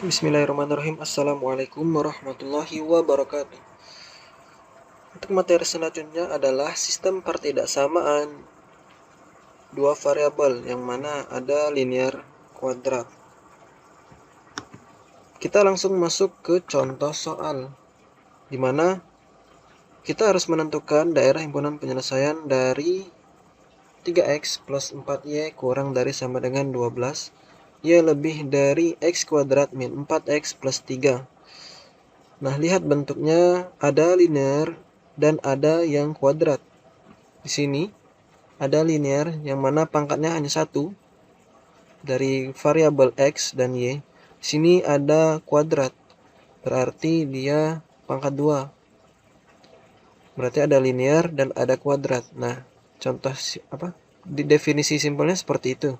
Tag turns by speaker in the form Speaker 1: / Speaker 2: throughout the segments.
Speaker 1: Bismillahirrahmanirrahim. Assalamualaikum warahmatullahi wabarakatuh. Untuk materi selanjutnya adalah sistem pertidaksamaan dua variabel yang mana ada linear kuadrat. Kita langsung masuk ke contoh soal, di mana kita harus menentukan daerah himpunan penyelesaian dari 3x plus 4y kurang dari sama dengan 12, y lebih dari x kuadrat min 4x plus 3. Nah, lihat bentuknya ada linear dan ada yang kuadrat. Di sini ada linear yang mana pangkatnya hanya 1 dari variabel x dan y. Di sini ada kuadrat, berarti dia pangkat 2. Berarti ada linear dan ada kuadrat. Nah, contoh di definisi simpelnya seperti itu.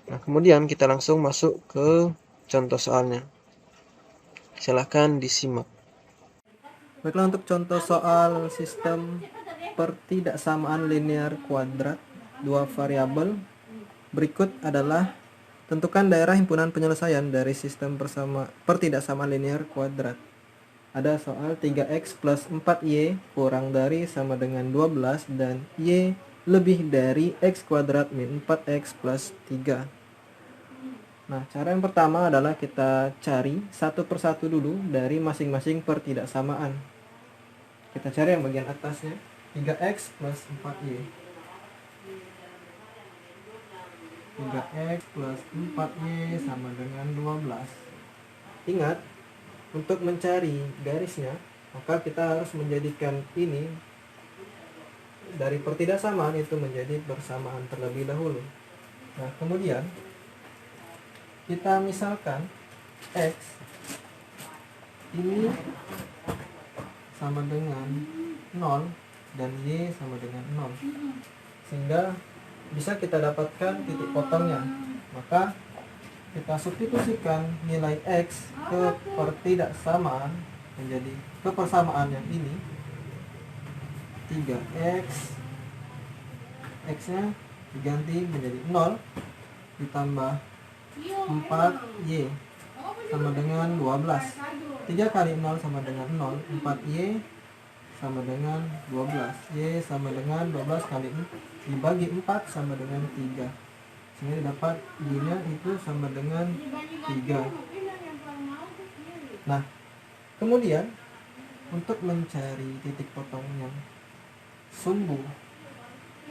Speaker 1: Nah, kemudian kita langsung masuk ke contoh soalnya. Silahkan disimak. Baiklah, untuk contoh soal sistem pertidaksamaan linear kuadrat dua variabel berikut adalah tentukan daerah himpunan penyelesaian dari sistem pertidaksamaan linear kuadrat. Ada soal 3x plus 4y kurang dari sama dengan 12 dan y lebih dari x kuadrat min 4x plus 3. Nah, cara yang pertama adalah kita cari satu persatu dulu dari masing-masing pertidaksamaan. Kita cari yang bagian atasnya, 3x plus 4y. 3x plus 4y sama dengan 12. Ingat, untuk mencari garisnya, maka kita harus menjadikan ini dari pertidaksamaan itu menjadi persamaan terlebih dahulu. Nah, kemudian kita misalkan x ini sama dengan 0 dan y sama dengan 0, sehingga bisa kita dapatkan titik potongnya. Maka kita substitusikan nilai x ke pertidaksamaan menjadi ke persamaan yang ini, 3x, x nya diganti menjadi 0 ditambah 4y sama dengan 12. 3 kali 0 sama dengan 0, 4y sama dengan 12. Y sama dengan 12 kali dibagi 4 sama dengan 3. Sehingga dapat y-nya itu sama dengan 3. Nah, kemudian untuk mencari titik potong yang sumbu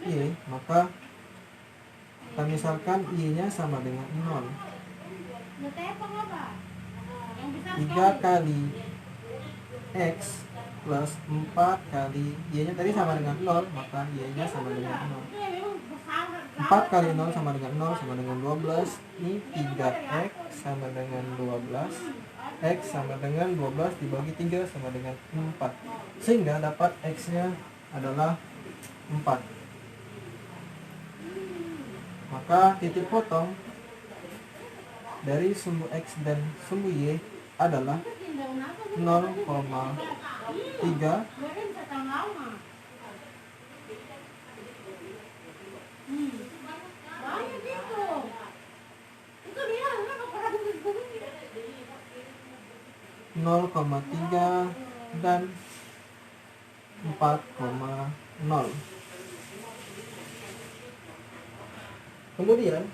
Speaker 1: y, maka kita misalkan y-nya sama dengan 0. 3 kali x plus 4 kali y-nya tadi sama dengan 0, maka y-nya sama dengan 0. 4 kali 0 sama dengan 0 sama dengan 12. Ini 3x sama dengan 12. X sama dengan 12 dibagi 3 sama dengan 4. Sehingga dapat x-nya adalah 4. Maka titik potong dari sumbu x dan sumbu y adalah 0,3 0,3 dan 4,0. Kemudian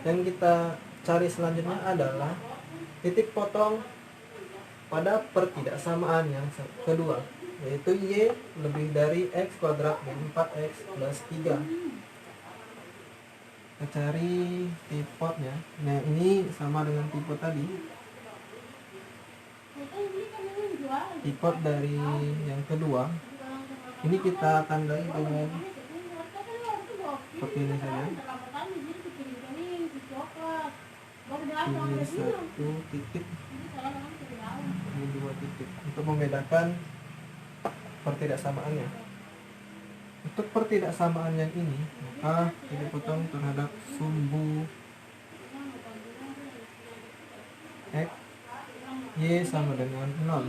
Speaker 1: yang kita cari selanjutnya adalah titik potong pada pertidaksamaan yang kedua, yaitu y lebih dari x kuadrat min 4x plus 3. Kita cari tipotnya. Nah, ini sama dengan tipot tadi. Tipot dari yang kedua ini kita tandai dengan seperti ini saja. Ini 1 titik, ini 2 titik untuk membedakan pertidaksamaannya. Untuk pertidaksamaan yang ini, maka titik potong terhadap sumbu x y sama dengan 0.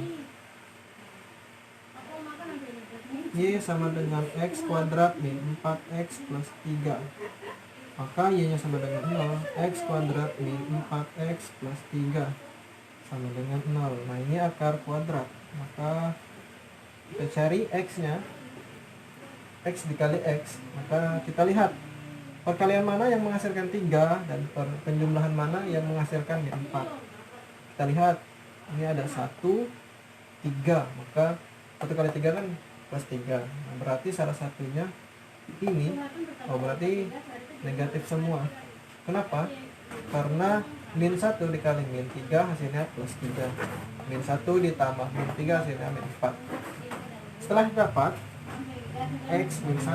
Speaker 1: Y sama dengan x kuadrat min 4x plus 3. maka y-nya sama dengan 0. X kuadrat min 4x plus 3 sama dengan 0. Nah, ini akar kuadrat. Maka kita cari x-nya. X dikali x. Maka kita lihat perkalian mana yang menghasilkan 3 dan penjumlahan mana yang menghasilkan 4. Kita lihat, ini ada 1, 3. Maka 1 kali 3 kan plus 3. Nah, berarti salah satunya ini. Berarti negatif semua. Kenapa? Karena min 1 dikali min 3 hasilnya plus 3. Min 1 ditambah min 3 hasilnya min 4. Setelah dapat x min 1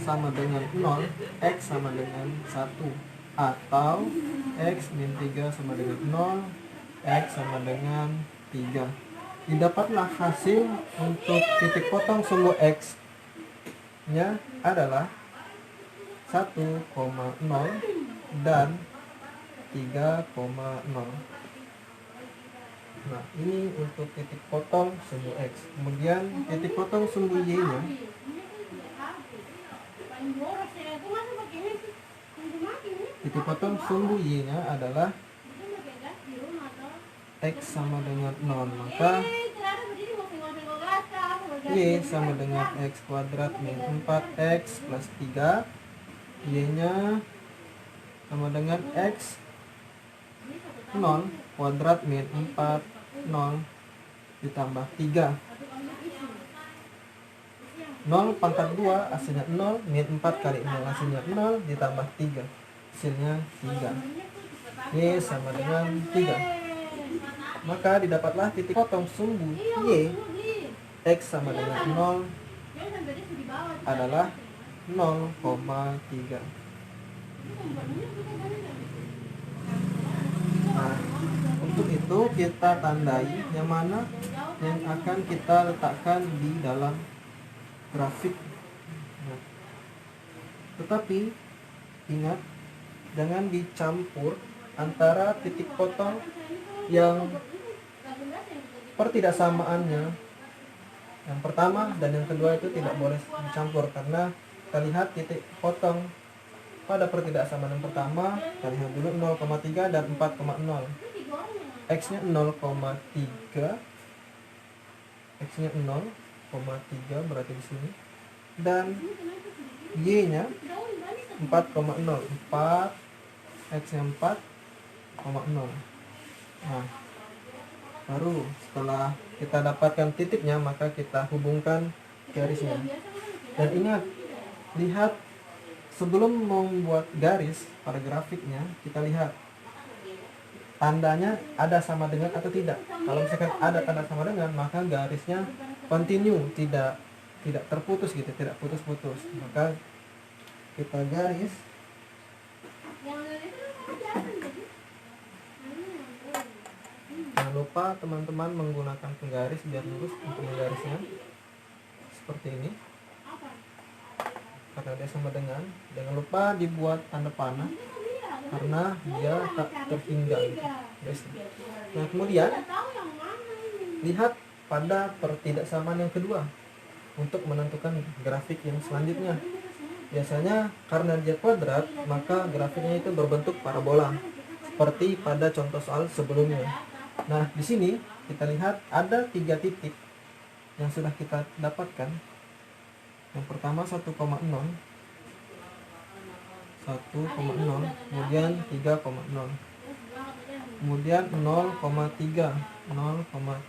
Speaker 1: sama dengan 0, x sama dengan 1, atau x min 3 sama dengan 0, x sama dengan 3. Didapatlah hasil untuk titik potong sumbu x nya adalah 1,0 dan 3,0. Nah, ini untuk titik potong sumbu x. Kemudian titik potong sumbu y nya adalah x sama dengan 0. Maka y sama dengan x kuadrat min 4x plus 3. Y nya sama dengan x 0 kuadrat min 4, 0 ditambah 3. 0 pangkat 2 hasilnya 0, min 4 kali 0 hasilnya 0 ditambah 3 hasilnya 3. Y sama dengan 3. Maka didapatlah titik potong sumbu y x sama dengan 0 adalah 0,3. Nah, untuk itu kita tandai yang mana yang akan kita letakkan di dalam grafik. Nah, tetapi ingat, jangan dicampur antara titik potong yang pertidaksamaannya yang pertama dan yang kedua itu tidak boleh dicampur, karena kita lihat titik potong pada pertidaksamaan yang pertama, kita lihat dulu 0,3 dan 4,0. X-nya 0,3. X-nya 0,3 berarti di sini. Dan Y-nya 4,0. 4, X-nya 4,0. Nah, baru setelah kita dapatkan titiknya, maka kita hubungkan garisnya. Dan ingat, lihat sebelum membuat garis pada grafiknya, kita lihat tandanya ada sama dengan atau tidak. Kalau misalkan ada tanda sama dengan, maka garisnya continue, tidak terputus gitu, tidak putus-putus. Maka kita garis. Jangan lupa teman-teman menggunakan penggaris biar lurus untuk menggarisnya seperti ini, karena dia sama dengan. Jangan lupa dibuat tanda panah karena dia tak terhingga gitu. Nah, kemudian lihat pada pertidaksamaan yang kedua untuk menentukan grafik yang selanjutnya. Biasanya karena dia kuadrat, maka grafiknya itu berbentuk parabola seperti pada contoh soal sebelumnya. Nah, di sini kita lihat ada 3 titik yang sudah kita dapatkan. Yang pertama 1,0, kemudian 3,0, kemudian 0,3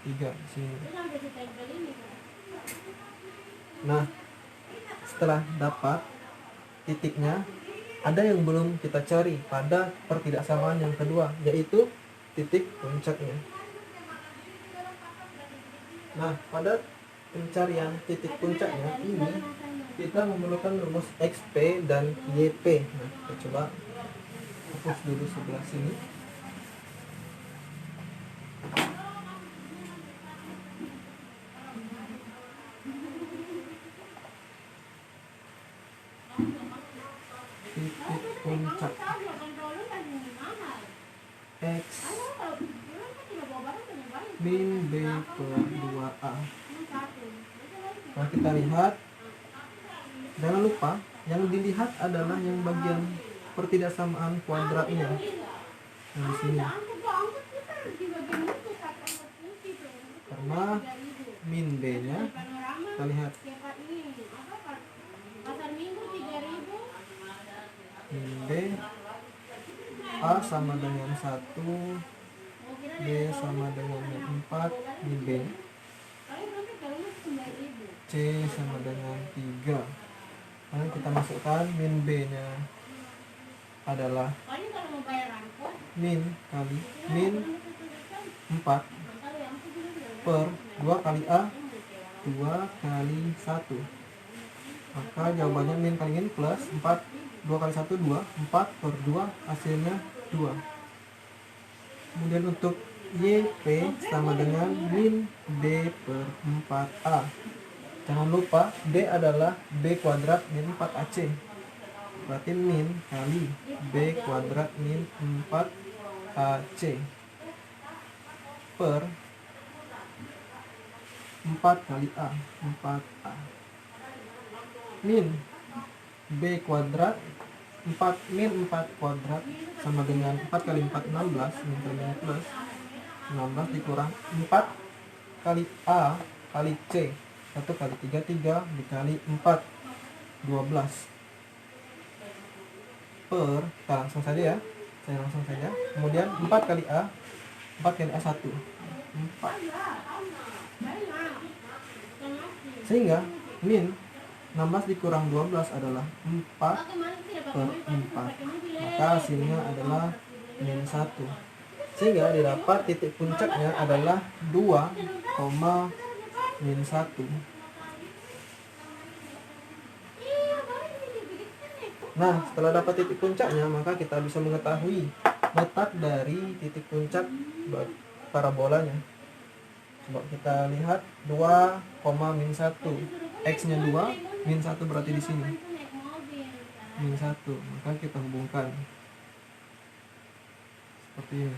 Speaker 1: di sini. Nah, setelah dapat titiknya, ada yang belum kita cari pada pertidaksamaan yang kedua, yaitu titik puncaknya. Nah, pada pencarian titik puncaknya ini kita memerlukan rumus XP dan YP. Nah, kita coba hapus dulu sebelah sini. Titik puncak X min B per 2A. Nah, kita lihat, jangan lupa Yang dilihat adalah yang bagian pertidaksamaan kuadratnya yang di sini. Karena min B-nya kita lihat min B A sama dengan 1, B sama dengan min 4, min B C sama dengan 3. Lalu kita masukkan min B-nya adalah min kali min 4 per 2 kali A, 2 kali 1. Maka jawabannya min kali min plus 4, 2 kali 1, 2, 4 per 2 hasilnya 2. Kemudian untuk YP sama dengan min D per 4A. Jangan lupa D adalah B kuadrat min 4AC. Berarti min kali B kuadrat min 4AC per 4 kali A, 4A. Min B kuadrat 4 min 4 kuadrat sama dengan 4 kali 4 16, min kali min plus 16 dikurang 4 kali A kali C, 1 kali 3, 3 dikali 4, 12 per, kita langsung saja ya, saya langsung saja. Kemudian 4 kali A, 4 kali A 1, 4. Sehingga min 16 dikurang 12 adalah 4 per 4. Maka hasilnya adalah min 1. Sehingga didapat titik puncaknya adalah 2, min 1. Nah, setelah dapat titik puncaknya, maka kita bisa mengetahui letak dari titik puncak parabolanya. Coba kita lihat 2, min 1. X-nya 2, min 1 berarti di sini. Min 1, maka kita hubungkan seperti ini.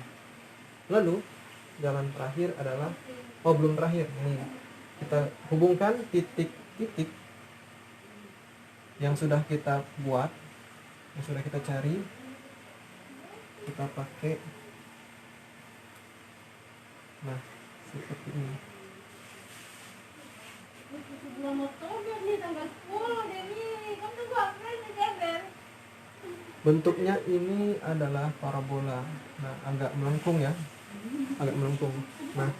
Speaker 1: Lalu jalan terakhir adalah belum terakhir. Ini kita hubungkan titik-titik yang sudah kita buat, yang sudah kita cari. Kita pakai seperti ini. Bentuknya ini adalah parabola. Nah, agak melengkung ya, agak melengkung. Nah,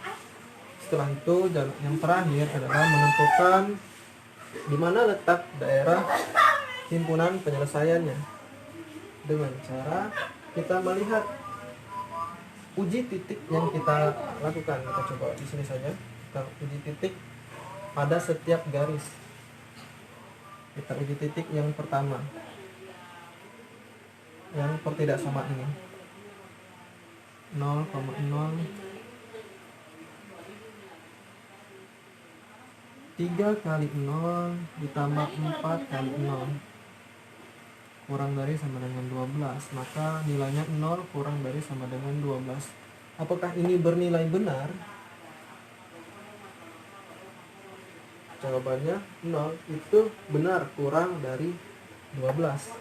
Speaker 1: setelah itu yang terakhir adalah menentukan di mana letak daerah himpunan penyelesaiannya dengan cara kita melihat uji titik yang kita lakukan. Kita coba di sini saja, kita uji titik pada setiap garis. Kita uji titik yang pertama, yang pertidaksamaan ini 0,0 3 kali 0 ditambah 4 kali 0 kurang dari sama dengan 12. Maka nilainya 0 kurang dari sama dengan 12. Apakah ini bernilai benar? Jawabannya 0 itu benar kurang dari 12.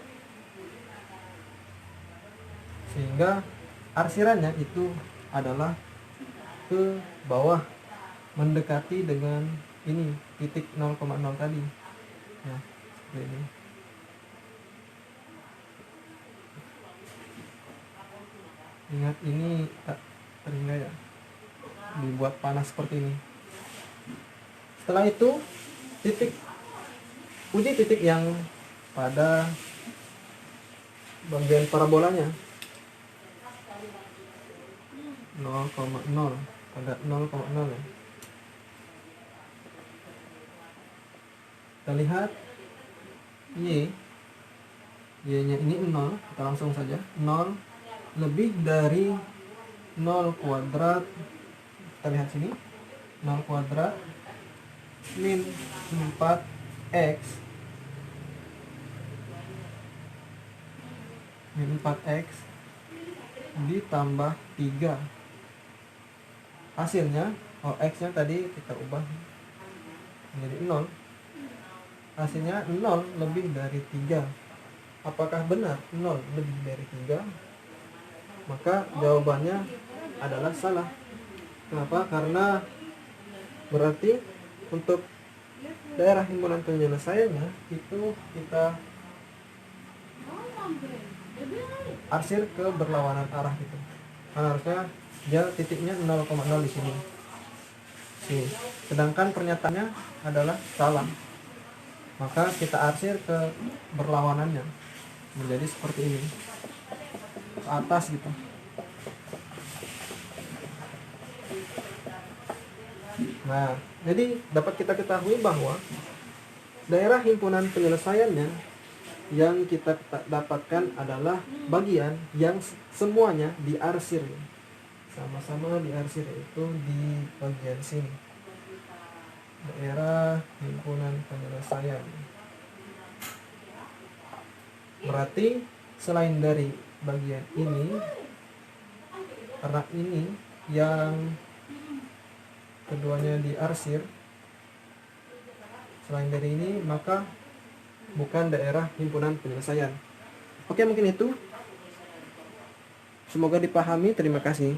Speaker 1: Sehingga arsirannya itu adalah ke bawah, mendekati dengan ini titik 0,0 tadi. Nah, seperti ini. Ingat, ini tak teringat ya, dibuat panas seperti ini. Setelah itu uji titik yang pada bagian parabolanya 0,0, ada 0,0 ya. Kita lihat Y-nya ini 0, kita langsung saja 0 lebih dari 0 kuadrat. Kita lihat sini 0 kuadrat min 4x ditambah 3. Hasilnya, x nya tadi kita ubah menjadi 0. hasilnya 0 lebih dari 3. Apakah benar 0 lebih dari 3? Maka jawabannya adalah salah. Kenapa? Karena berarti untuk daerah himpunan penyelesaiannya itu kita arsir ke berlawanan arah gitu. Karena harusnya dia titiknya 0,0 di sini. Sedangkan pernyataannya adalah salah. Maka kita arsir ke berlawanannya menjadi seperti ini, ke atas gitu. Nah, jadi dapat kita ketahui bahwa daerah himpunan penyelesaiannya yang kita dapatkan adalah bagian yang semuanya diarsir, sama-sama diarsir, yaitu di bagian sini, daerah himpunan penyelesaian. Berarti selain dari bagian ini, karena ini yang keduanya diarsir, selain dari ini maka bukan daerah himpunan penyelesaian. Oke, mungkin itu. Semoga dipahami. Terima kasih.